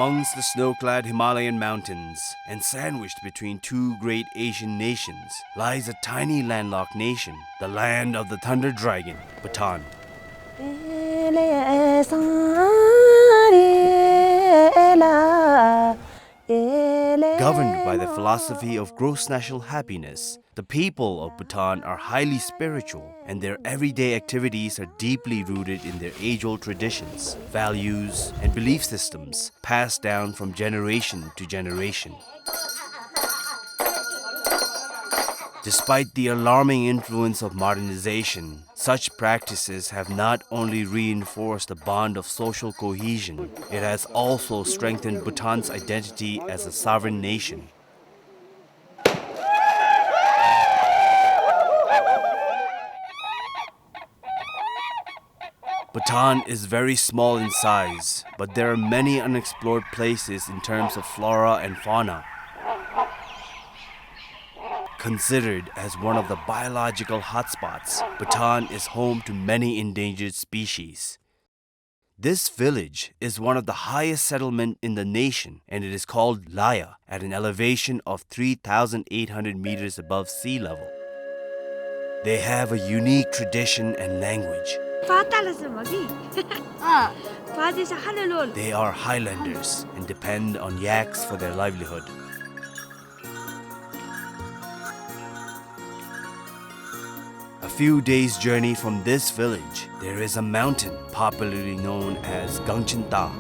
amongst the snow-clad Himalayan mountains and sandwiched between two great Asian nations lies a tiny landlocked nation, the land of the thunder dragon, Bhutan. Governed by the philosophy of gross national happiness, the people of Bhutan are highly spiritual and their everyday activities are deeply rooted in their age-old traditions, values, and belief systems passed down from generation to generation. Despite the alarming influence of modernization, such practices have not only reinforced the bond of social cohesion, it has also strengthened Bhutan's identity as a sovereign nation. Bhutan is very small in size, but there are many unexplored places in terms of flora and fauna. Considered as one of the biological hotspots, Bhutan is home to many endangered species. This village is one of the highest settlements in the nation and it is called Laya at an elevation of 3,800 meters above sea level. They have a unique tradition and language. They are highlanders and depend on yaks for their livelihood. A few days' journey from this village, there is a mountain popularly known as Gangchinta,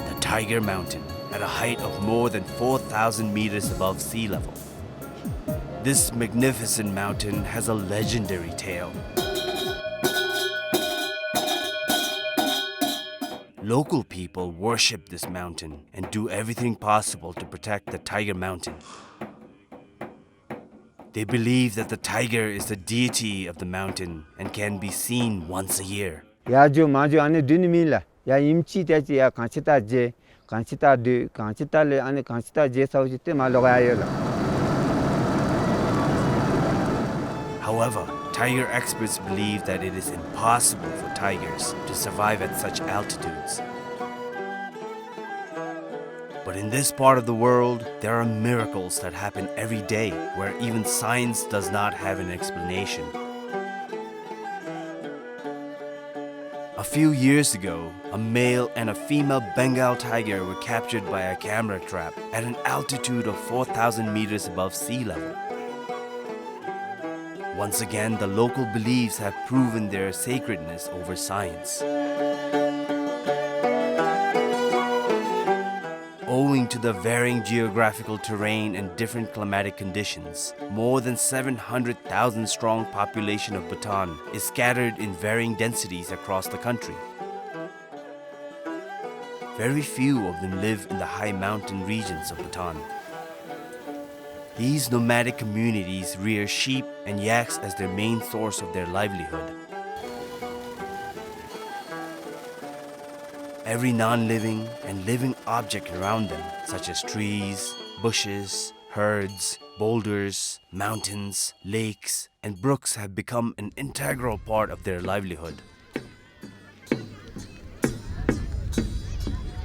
the Tiger Mountain, at a height of more than 4,000 meters above sea level. This magnificent mountain has a legendary tale. Local people worship this mountain and do everything possible to protect the Tiger Mountain. They believe that the tiger is the deity of the mountain and can be seen once a year. However, tiger experts believe that it is impossible for tigers to survive at such altitudes. But in this part of the world, there are miracles that happen every day where even science does not have an explanation. A few years ago, a male and a female Bengal tiger were captured by a camera trap at an altitude of 4,000 meters above sea level. Once again, the local beliefs have proven their sacredness over science. Owing to the varying geographical terrain and different climatic conditions, more than 700,000 strong population of Bhutan is scattered in varying densities across the country. Very few of them live in the high mountain regions of Bhutan. These nomadic communities rear sheep and yaks as their main source of their livelihood. Every non-living and living object around them, such as trees, bushes, herds, boulders, mountains, lakes, and brooks have become an integral part of their livelihood.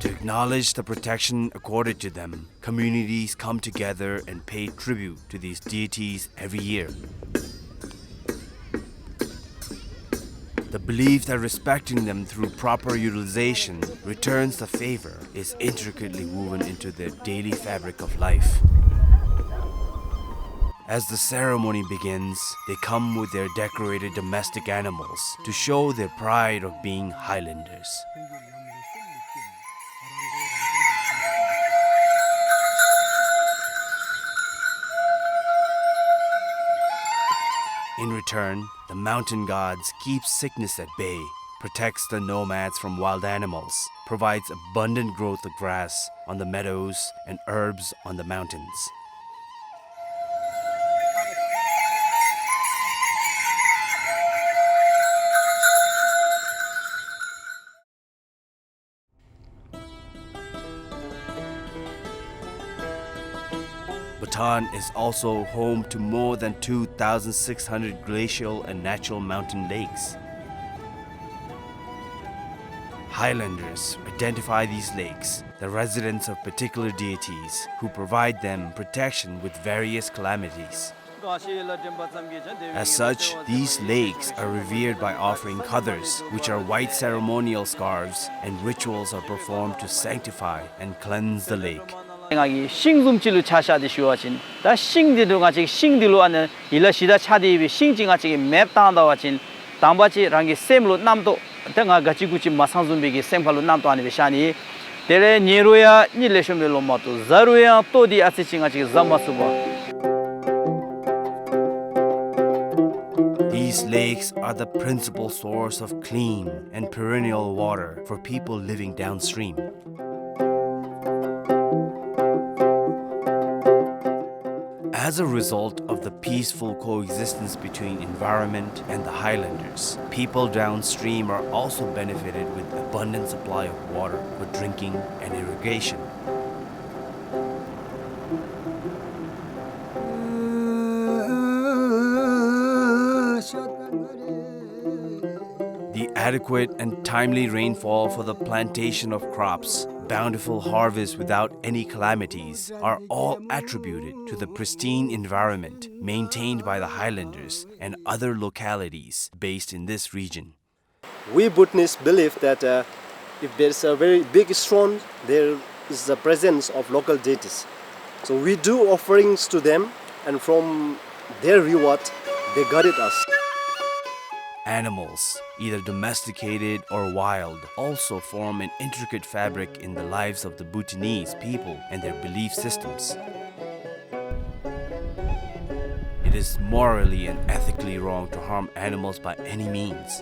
To acknowledge the protection accorded to them, communities come together and pay tribute to these deities every year. The belief that respecting them through proper utilization returns the favor is intricately woven into their daily fabric of life. As the ceremony begins, they come with their decorated domestic animals to show their pride of being Highlanders. In return, the mountain gods keep sickness at bay, protects the nomads from wild animals, provides abundant growth of grass on the meadows and herbs on the mountains. Bhutan is also home to more than 2,600 glacial and natural mountain lakes. Highlanders identify these lakes, the residents of particular deities, who provide them protection with various calamities. As such, these lakes are revered by offering qadars, which are white ceremonial scarves, and rituals are performed to sanctify and cleanse the lake. 싱금질로 차샤디 쉬워진 다 싱디로 같이 싱디로 하는 일러시다 차디비 싱징아치 맵당다 와진 당바치 랑기 셈로 남도 등아 같이 구치 마상준비기 셈팔로 남도 아니 비샤니 데레 니로야 니레쇼멜로 마도 자루야 또디 아치징아치 잠마수바. These lakes are the principal source of clean and perennial water for people living downstream. As a result of the peaceful coexistence between environment and the highlanders, people downstream are also benefited with abundant supply of water for drinking and irrigation. The adequate and timely rainfall for the plantation of crops, bountiful harvest without any calamities, are all attributed to the pristine environment maintained by the highlanders and other localities based in this region. We Bhutanese believe that if there's a very big stone, there is the presence of local deities. So we do offerings to them, and from their reward, they guided us. Animals, either domesticated or wild, also form an intricate fabric in the lives of the Bhutanese people and their belief systems. It is morally and ethically wrong to harm animals by any means.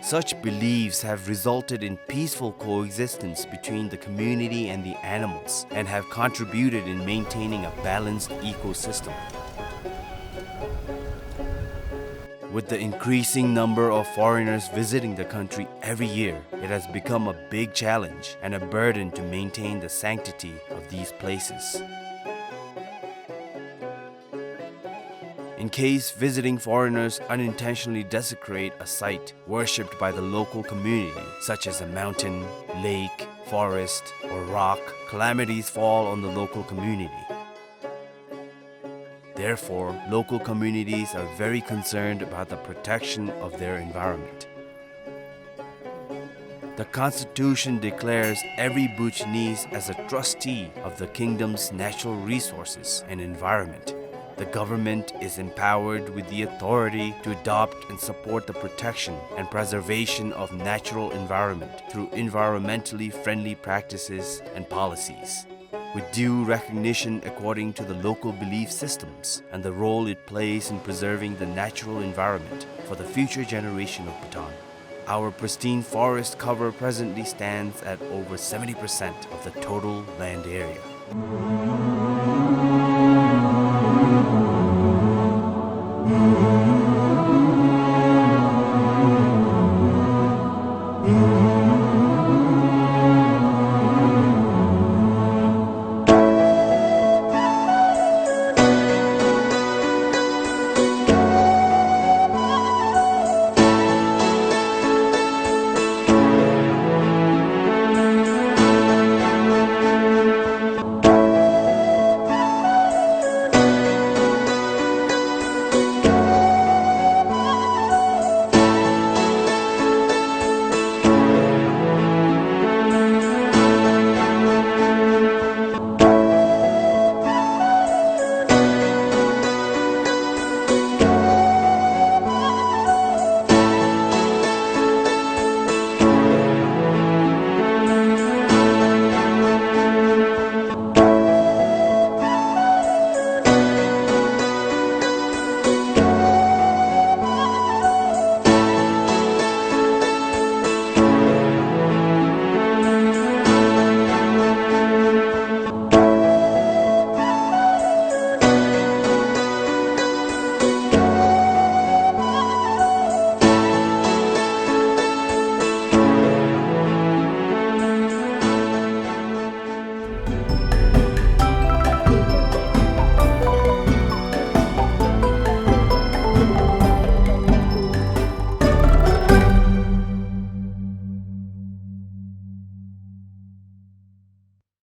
Such beliefs have resulted in peaceful coexistence between the community and the animals and have contributed in maintaining a balanced ecosystem. With the increasing number of foreigners visiting the country every year, it has become a big challenge and a burden to maintain the sanctity of these places. In case visiting foreigners unintentionally desecrate a site worshipped by the local community, such as a mountain, lake, forest, or rock, calamities fall on the local community. Therefore, local communities are very concerned about the protection of their environment. The Constitution declares every Bhutanese as a trustee of the kingdom's natural resources and environment. The government is empowered with the authority to adopt and support the protection and preservation of natural environment through environmentally friendly practices and policies, with due recognition according to the local belief systems and the role it plays in preserving the natural environment for the future generation of Bhutan. Our pristine forest cover presently stands at over 70% of the total land area.